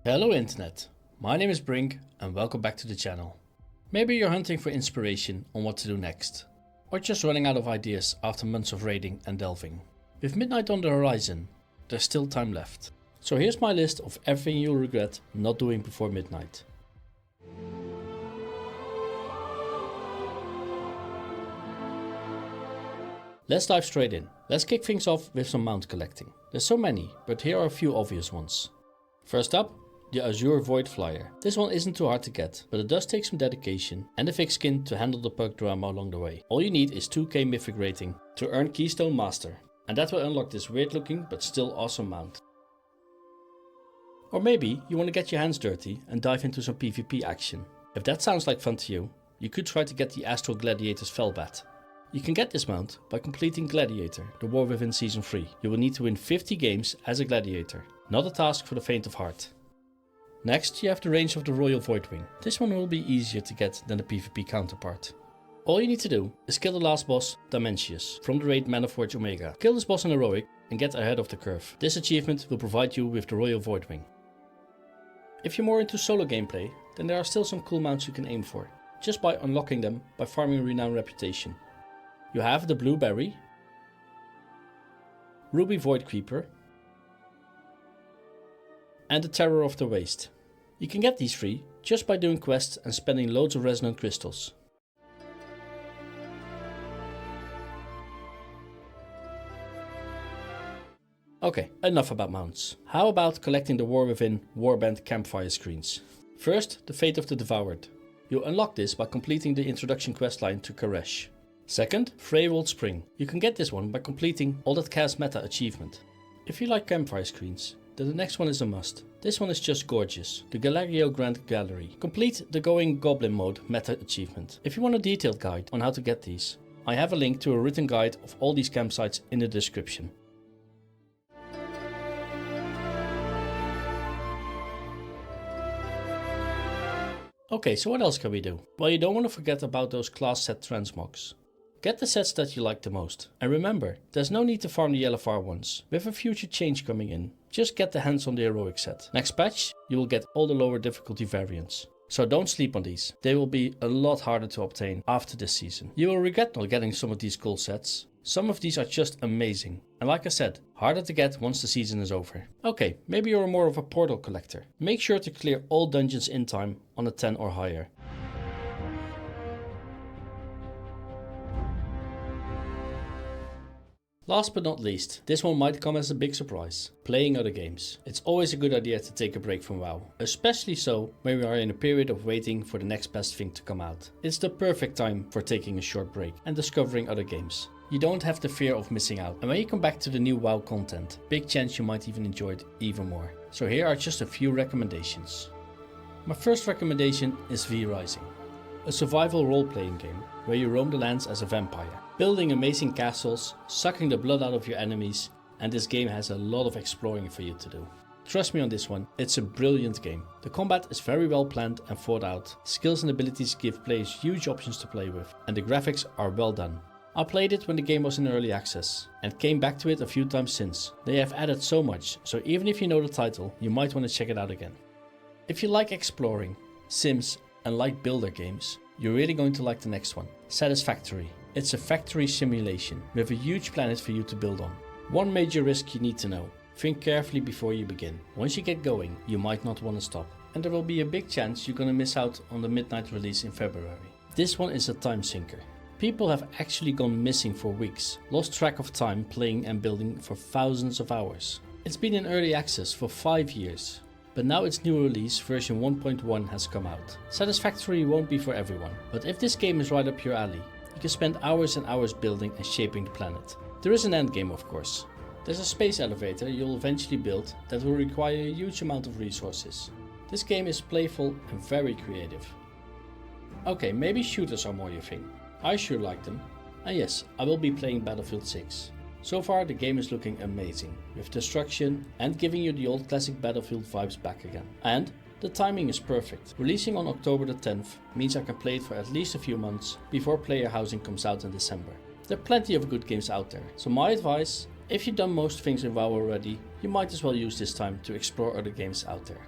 Hello Internet, my name is Brink and welcome back to the channel. Maybe you're hunting for inspiration on what to do next, or just running out of ideas after months of raiding and delving. With midnight on the horizon, there's still time left. So here's my list of everything you'll regret not doing before midnight. Let's dive straight in. Let's kick things off with some mount collecting. There's so many, but here are a few obvious ones. First up, the Azure Void Flyer. This one isn't too hard to get, but it does take some dedication and a thick skin to handle the pug drama along the way. All you need is 2k mythic rating to earn Keystone Master, and that will unlock this weird looking but still awesome mount. Or maybe you want to get your hands dirty and dive into some PvP action. If that sounds like fun to you, you could try to get the Astral Gladiator's Felbat. You can get this mount by completing Gladiator, the War Within Season 3. You will need to win 50 games as a Gladiator, not a task for the faint of heart. Next, you have the range of the Royal Voidwing. This one will be easier to get than the PvP counterpart. All you need to do is kill the last boss, Dimensius, from the raid Manaforge Omega. Kill this boss in heroic and get ahead of the curve. This achievement will provide you with the Royal Voidwing. If you're more into solo gameplay, then there are still some cool mounts you can aim for, just by unlocking them by farming Renown Reputation. You have the Blueberry, Ruby Void Creeper, and the Terror of the Waste. You can get these three just by doing quests and spending loads of resonant crystals. Okay, enough about mounts. How about collecting the War Within Warband Campfire Screens? First, the Fate of the Devoured. You'll unlock this by completing the introduction questline to Karesh. Second, Freywold Spring. You can get this one by completing All That Chaos Meta achievement. If you like Campfire Screens, then the next one is a must. This one is just gorgeous, the Galerio Grand Gallery. Complete the Going Goblin Mode meta achievement. If you want a detailed guide on how to get these, I have a link to a written guide of all these campsites in the description. Okay, so what else can we do? Well, you don't want to forget about those class set transmogs. Get the sets that you like the most. And remember, there's no need to farm the LFR ones. With a future change coming in, just get the hands on the heroic set. Next patch, you will get all the lower difficulty variants. So don't sleep on these. They will be a lot harder to obtain after this season. You will regret not getting some of these cool sets. Some of these are just amazing. And like I said, harder to get once the season is over. Okay, maybe you're more of a portal collector. Make sure to clear all dungeons in time on a 10 or higher. Last but not least, this one might come as a big surprise. Playing other games. It's always a good idea to take a break from WoW. Especially so when we are in a period of waiting for the next best thing to come out. It's the perfect time for taking a short break and discovering other games. You don't have the fear of missing out. And when you come back to the new WoW content, big chance you might even enjoy it even more. So here are just a few recommendations. My first recommendation is V Rising. A survival role-playing game where you roam the lands as a vampire, building amazing castles, sucking the blood out of your enemies, and this game has a lot of exploring for you to do. Trust me on this one, it's a brilliant game. The combat is very well planned and thought out, skills and abilities give players huge options to play with, and the graphics are well done. I played it when the game was in early access, and came back to it a few times since. They have added so much, so even if you know the title, you might want to check it out again. If you like exploring, sims, and like builder games, you're really going to like the next one, Satisfactory. It's a factory simulation with a huge planet for you to build on. One major risk you need to know: think carefully before you begin. Once you get going, you might not want to stop, and there will be a big chance you're gonna miss out on the midnight release in February. This one is a time sinker. People have actually gone missing for weeks, lost track of time playing and building for thousands of hours. It's been in early access for 5 years. But now its new release, version 1.1, has come out. Satisfactory won't be for everyone, but if this game is right up your alley, you can spend hours and hours building and shaping the planet. There is an endgame, of course. There's a space elevator you'll eventually build that will require a huge amount of resources. This game is playful and very creative. Okay, maybe shooters are more your thing. I sure like them. And yes, I will be playing Battlefield 6. So far the game is looking amazing, with destruction and giving you the old classic Battlefield vibes back again. And the timing is perfect. Releasing on October the 10th means I can play it for at least a few months before Player Housing comes out in December. There are plenty of good games out there, so my advice, if you've done most things in WoW already, you might as well use this time to explore other games out there.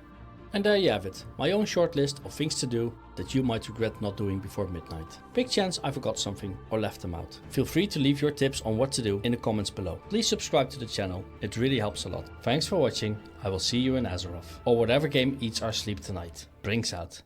And there you have it, my own short list of things to do that you might regret not doing before midnight. Big chance I forgot something or left them out. Feel free to leave your tips on what to do in the comments below. Please subscribe to the channel, it really helps a lot. Thanks for watching, I will see you in Azeroth. Or whatever game eats our sleep tonight. Brink's out.